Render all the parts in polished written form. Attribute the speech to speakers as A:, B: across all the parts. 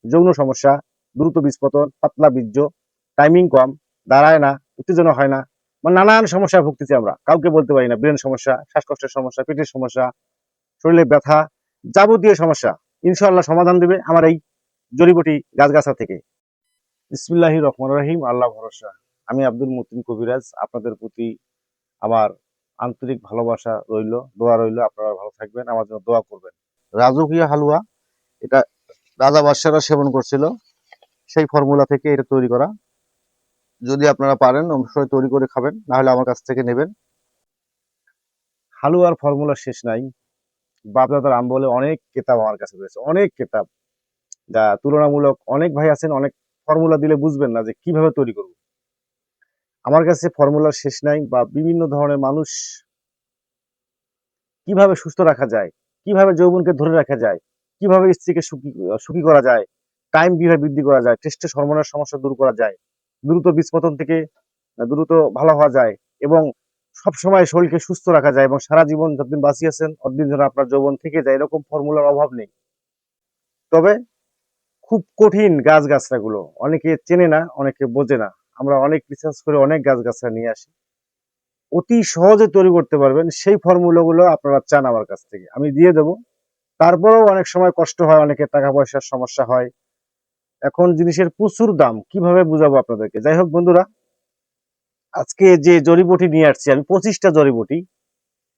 A: যৌন সমস্যা, দ্রুত বীজপতন, পাতলা বীর্য, টাইমিং কম, দাঁড়ায় না, উত্তেজনা হয় না, মানে নানান সমস্যায় ভুগতেছি আমরা, কাউকে বলতে পারি না। ব্রেন সমস্যা, শ্বাসকষ্টের সমস্যা, পেটের সমস্যা, শরীরে ব্যথা, যাবতীয় সমস্যা ইনশাআল্লাহ সমাধান দেবে আমার এই জড়িবুটি গাছগাছা থেকে। বিসমিল্লাহির রহমানির রহিম। আল্লাহ ভরসা। আমি আব্দুল মতিন কবিরাজ। আপনাদের প্রতি আমার আন্তরিক ভালোবাসা রইল, দোয়া রইল। আপনারা ভালো থাকবেন, আমার জন্য দোয়া করবেন। রাজকীয় হালুয়া, এটা রাজা বাদশারা সেবন করছিল, সেই ফর্মুলা থেকে এটা তৈরি করা। যদি আপনারা পারেন অবশ্যই তৈরি করে খাবেন, না হলে আমার কাছ থেকে নেবেন। হালুয়ার ফর্মুলা শেষ নাই। বাপদাদার আমবলে অনেক কেতাব আমার কাছে রয়েছে, অনেক কেতাব, যা তুলনামূলক অনেক ভাই আছেন অনেক ফর্মুলা দিলে বুঝবেন না যে কিভাবে তৈরি করব। আমার কাছে ফর্মুলার শেষ নাই, বা বিভিন্ন ধরনের মানুষ কিভাবে সুস্থ রাখা যায়, কিভাবে যৌবনকে ধরে রাখা যায়, কিভাবে স্ত্রীকে সুখী সুখী করা যায়, টাইম কিভাবে বৃদ্ধি করা যায়, টেস্টোস্টেরনের সমস্যা দূর করা যায়, দ্রুত বীজপতন থেকে দ্রুত ভালো হওয়া যায়, এবং সবসময় শরীরকে সুস্থ রাখা যায়, এবং সারা জীবন যতদিন বাঁচিয়েছেন অতদিন যেন আপনার যৌবন থেকে যায়, এরকম ফর্মুলার অভাব নেই। তবে খুব কঠিন গাছগাছড়াগুলো অনেকে চেনে না, অনেকে বোঝে না। আমরা অনেক রিসার্চ করে অনেক গাছগাছড়া নিয়ে আসি, অতি সহজে তৈরি করতে পারবেন সেই ফর্মুলাগুলো আপনারা চান আমার কাছ থেকে, আমি দিয়ে দেবো। তারপরেও অনেক সময় কষ্ট হয়, অনেকের টাকা পয়সার সমস্যা হয়, এখন জিনিসের প্রচুর দাম, কিভাবে বুঝাবো আপনাদেরকে। যাই হোক বন্ধুরা, আজকে যে জড়িবুটি নিয়ে আসছি আমি 25টা জড়িবুটি,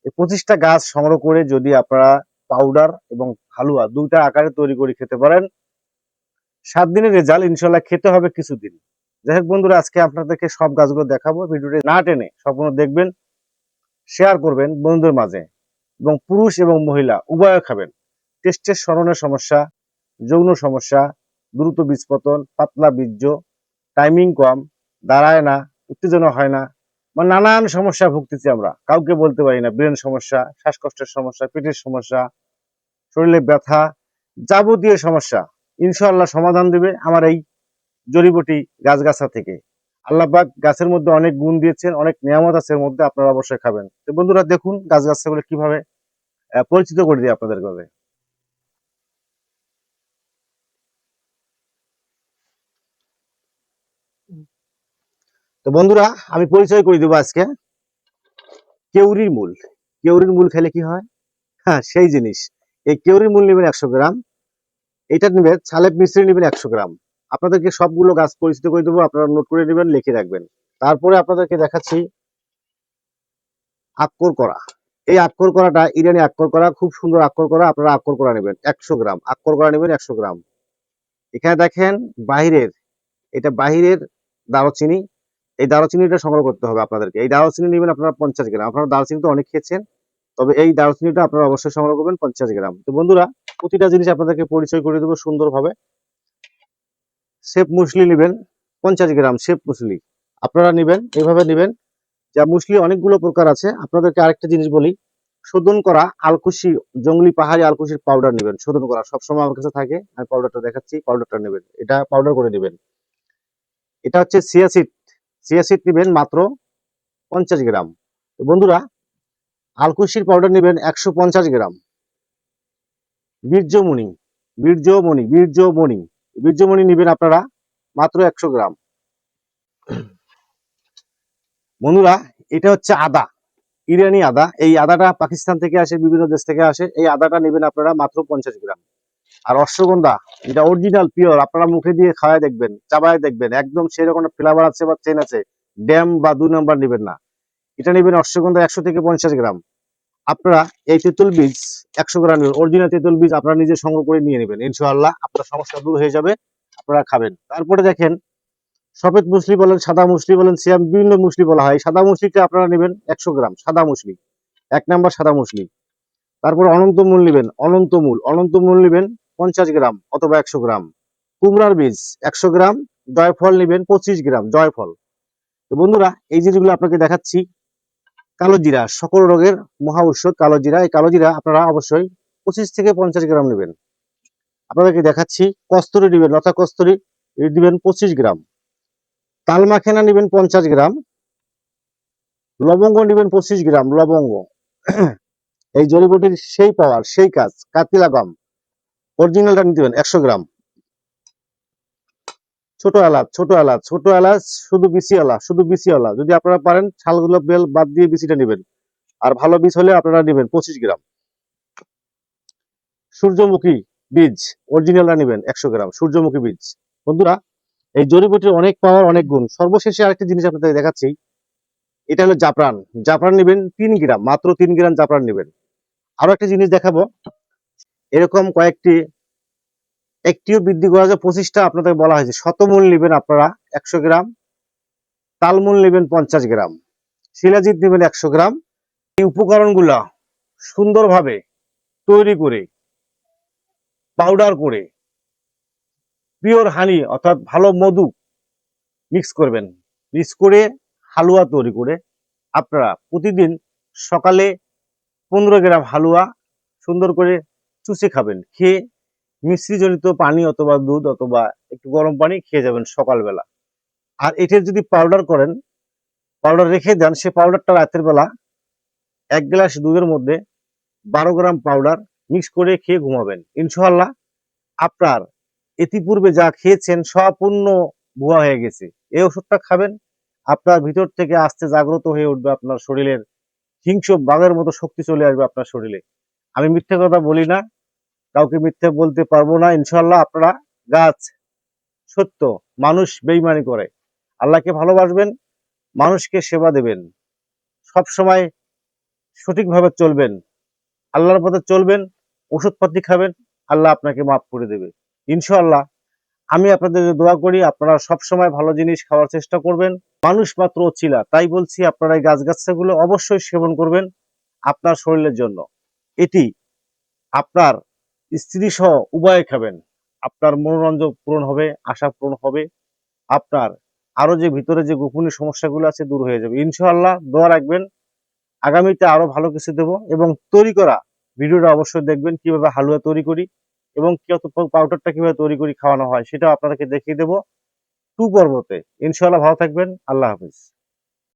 A: এই 25টা গাছ সংগ্রহ করে যদি আপনারা পাউডার এবং হালুয়া দুইটা আকারে তৈরি করে খেতে পারেন, 7 দিনের রেজাল্ট ইনশাল্লাহ খেতে হবে কিছুদিন। যাই হোক বন্ধুরা, আজকে আপনাদেরকে সব গাছগুলো দেখাবো, ভিডিওটি না টেনে সম্পূর্ণ দেখবেন, শেয়ার করবেন বন্ধুদের মাঝে, এবং পুরুষ এবং মহিলা উভয়ে খাবেন। টেস্টোস্টেরনের সমস্যা, যৌন সমস্যা, দ্রুত বীজপতন, পাতলা বীর্য, টাইমিং কম, দাঁড়ায় না, উত্তেজনা হয় না, মানে নানান সমস্যায় ভুগতেছি আমরা, কাউকে বলতে পারি না। ব্রেন সমস্যা, শ্বাসকষ্টের সমস্যা, পেটের সমস্যা, শরীরে ব্যথা, যাবতীয় সমস্যা ইনশাআল্লাহ সমাধান দেবে আমার এই জড়িবুটি গাছগাছা থেকে। আল্লাহ পাক গাছের মধ্যে অনেক গুণ দিয়েছেন, অনেক নিয়ামত আছে এর মধ্যে, আপনারা অবশ্যই খাবেন। তো বন্ধুরা দেখুন গাছগাছাগুলো কিভাবে পরিচিত করে দিই আপনাদের কাছে। তো বন্ধুরা আমি পরিচয় করে দেবো আজকে। কেউরির মূল, কেউরির মূল খেলে কি হয়, হ্যাঁ সেই জিনিস। এই কেউরির মূল নেবেন 100 গ্রাম, এটা নেবেন ছালেপ মিশ্রি নেবেন 100 গ্রাম। আপনাদেরকে সবগুলো গাছ পরিচিত করে দেবো, আপনারা নোট করে নেবেন, লিখে রাখবেন। তারপরে আপনাদেরকে দেখাচ্ছি আক্কর করা। এই আক্কর করাটা ইরানি আক্কর করা, খুব সুন্দর আক্কর করা। আপনারা আক্কর করা নেবেন 100 গ্রাম, আক্কর করা নেবেন 100 গ্রাম। এখানে দেখেন বাহিরের, এটা বাহিরের দারুচিনি, এই দারুচিনিটা সংগ্রহ করতে হবে আপনাদেরকে। এই দারুচিনি নেবেন আপনারা 50 গ্রাম। আপনারা দারুচিনি তো অনেক খেয়েছেন, তবে এই দারুচিনিটা আপনারা অবশ্যই সংগ্রহ করবেন 50 গ্রাম। তো বন্ধুরা প্রতিটা জিনিস আপনাদেরকে পরিচয় করে দেবো সুন্দরভাবে। সেপ মুসলি নেবেন 50 গ্রাম, সেপ মুসলি আপনারা নেবেন, এইভাবে নেবেন। যা মুসলি অনেকগুলো প্রকার আছে, আপনাদেরকে আরেকটা জিনিস বলি, শোধন করা আলকুশি, জঙ্গলি পাহাড়ি আলকুশির পাউডার নেবেন, শোধন করা সবসময় আমার কাছে থাকে, আমি পাউডারটা দেখাচ্ছি, পাউডারটা নেবেন, এটা পাউডার করে নেবেন। এটা হচ্ছে সিয়াসিড, সিয়াসিড নেবেন মাত্র 50 গ্রাম। তো বন্ধুরা আলকুশির পাউডার নেবেন 150 গ্রাম। বীর্যমণি, বীর্যমণি, বীর্যমণি, বীর্যমণি নেবেন আপনারা মাত্র 100 গ্রাম। বন্ধুরা এটা হচ্ছে আদা, ইরানি আদা। এই আদাটা পাকিস্তান থেকে আসে, বিভিন্ন দেশ থেকে আসে। এই আদাটা নেবেন আপনারা মাত্র 50 গ্রাম। আর অশ্বগন্ধা, এটা অরিজিনাল পিওর, আপনারা মুখে দিয়ে খাওয়ায় দেখবেন, চাবায় দেখবেন, একদম সেরকম ফ্লেভার আছে বা চেন আছে। ড্যাম বা 2 নাম্বার নেবেন না, এটা নেবেন অশ্বগন্ধা 100 থেকে 50 গ্রাম। আপনারা এই তেঁতুল বীজ 100 গ্রাম নেবেন, অরিজিনাল তেঁতুল বীজ আপনারা নিজে সংগ্রহ করে নিয়ে নেবেন, ইনশাআল্লাহ আপনার সমস্যা দূর হয়ে যাবে, আপনারা খাবেন। তারপরে দেখেন সফেদ মুসলি বলেন, সাদা মুসলি বলেন, সিয়াম বিভিন্ন মুসলি বলা হয়। সাদা মুসলিটা আপনারা নেবেন 100 গ্রাম, সাদা মুসলি 1 নাম্বার সাদা মুসলি। তারপরে অনন্তমূল নেবেন, অনন্তমূল, অনন্তমূল নেবেন 50 গ্রাম অথবা 100 গ্রাম। কুমড়ার বীজ 100 গ্রাম, জয়ফল নেবেন 25 গ্রাম, জয়ফল। তো বন্ধুরা এই জিনিসগুলো আপনাকে দেখাচ্ছি। কালো জিরা, সকল রোগের মহা ঔষধ কালো জিরা, এই কালো জিরা আপনারা অবশ্যই 25 থেকে 50 গ্রাম নেবেন। আপনাদেরকে দেখাচ্ছি কস্তুরি নেবেন, লতা কস্তুরি দিবেন 25 গ্রাম। তালমাখেনা নেবেন 50 গ্রাম। লবঙ্গ নেবেন 25 গ্রাম, লবঙ্গ। এই জড়িবুটির সেই পাওয়ার সেই কাজ, কাতিলা গম অরিজিনালটা নিতে 100 গ্রাম। ছোট এলাচ শুধু বিসিওয়ালা যদি আপনারা পারেন ছালগুলো বেল বাদ দিয়ে বিসিটা নেবেন। আর ভালো বীজ হলে আপনারা নেবেন 25 গ্রাম। সূর্যমুখী বীজ অরিজিনালটা নেবেন 100 গ্রাম সূর্যমুখী বীজ। বন্ধুরা, এই জড়িবুটির অনেক পাওয়ার, অনেক গুণ। সর্বশেষে আরেকটা জিনিস আপনাদের দেখাচ্ছি, এটা হলো জাফরান। জাফরান নেবেন 3 গ্রাম, মাত্র 3 গ্রাম জাফরান নেবেন। আরো একটা জিনিস দেখাবো, এরকম একটিও বৃদ্ধি করা যায় 25টা আপনাদের বলা হয়েছে। শতমূল নেবেন আপনারা 100 গ্রাম, তালমূল নেবেন 50 গ্রাম, শিলাজিৎ নেবেন 100 গ্রাম। এই উপকরণগুলা সুন্দরভাবে তৈরি করে, পাউডার করে, পিওর হানি অর্থাৎ ভালো মধু মিক্স করবেন। মিক্স করে হালুয়া তৈরি করে আপনারা প্রতিদিন সকালে 15 গ্রাম হালুয়া সুন্দর করে চুষে খাবেন। খেয়ে মিশ্রিজনিত পানি অথবা দুধ অথবা একটু গরম পানি খেয়ে যাবেন সকালবেলা। আর এটার যদি পাউডার করেন, পাউডার রেখে দেন, সে পাউডারটা রাতের বেলা 1 গ্লাস দুধের মধ্যে 12 গ্রাম পাউডার মিক্স করে খেয়ে ঘুমাবেন। ইনশাআল্লাহ আপনার ইতিপূর্বে যা খেয়েছেন সম্পূর্ণ ভুয়া হয়ে গেছে। এই ওষুধটা খাবেন, আপনার ভিতর থেকে আস্তে জাগ্রত হয়ে উঠবে, আপনার শরীরের হিংস্র বাঘের মতো শক্তি চলে আসবে আপনার শরীরে। আমি মিথ্যে কথা বলি না, কাউকে মিথ্যে বলতে পারবো না। ইনশাআল্লাহ আপনারা গাছ সত্য, মানুষ বেইমানি করে। আল্লাহকে ভালোবাসবেন, মানুষকে সেবা দেবেন, সব সময় সঠিকভাবে চলবেন, আল্লাহর পথে চলবেন, ওষুধপাতি খাবেন, আল্লাহ আপনাকে মাফ করে দেবে ইনশাআল্লাহ। আমি আপনাদের দোয়া করি আপনারা সব সময় ভালো জিনিস খাওয়ার চেষ্টা করবেন। মানুষ মাত্র অছিলা, তাই বলছি আপনারা এই গাছগাছাগুলো অবশ্যই সেবন করবেন আপনার শরীরের জন্য। এটি আপনার স্ত্রী সহ উভয়ে খাবেন, আপনার মনোরঞ্জন পূরণ হবে, আশা পূরণ হবে, আপনার আরো যে ভিতরে যে গোপনীয় সমস্যাগুলো আছে দূর হয়ে যাবে ইনশাআল্লাহ। দোয়া রাখবেন, আগামীতে আরো ভালো কিছু দেব। এবং তৈরি করা ভিডিওটা অবশ্যই দেখবেন, কিভাবে হালুয়া তৈরি করি এবং পাউডারটা কিভাবে তৈরি করি খাওয়ানো হয়, সেটা আপনাদেরকে দেখিয়ে দেবো 2 পর্বতে। ইনশাআল্লাহ ভালো থাকবেন, আল্লাহ হাফিজ।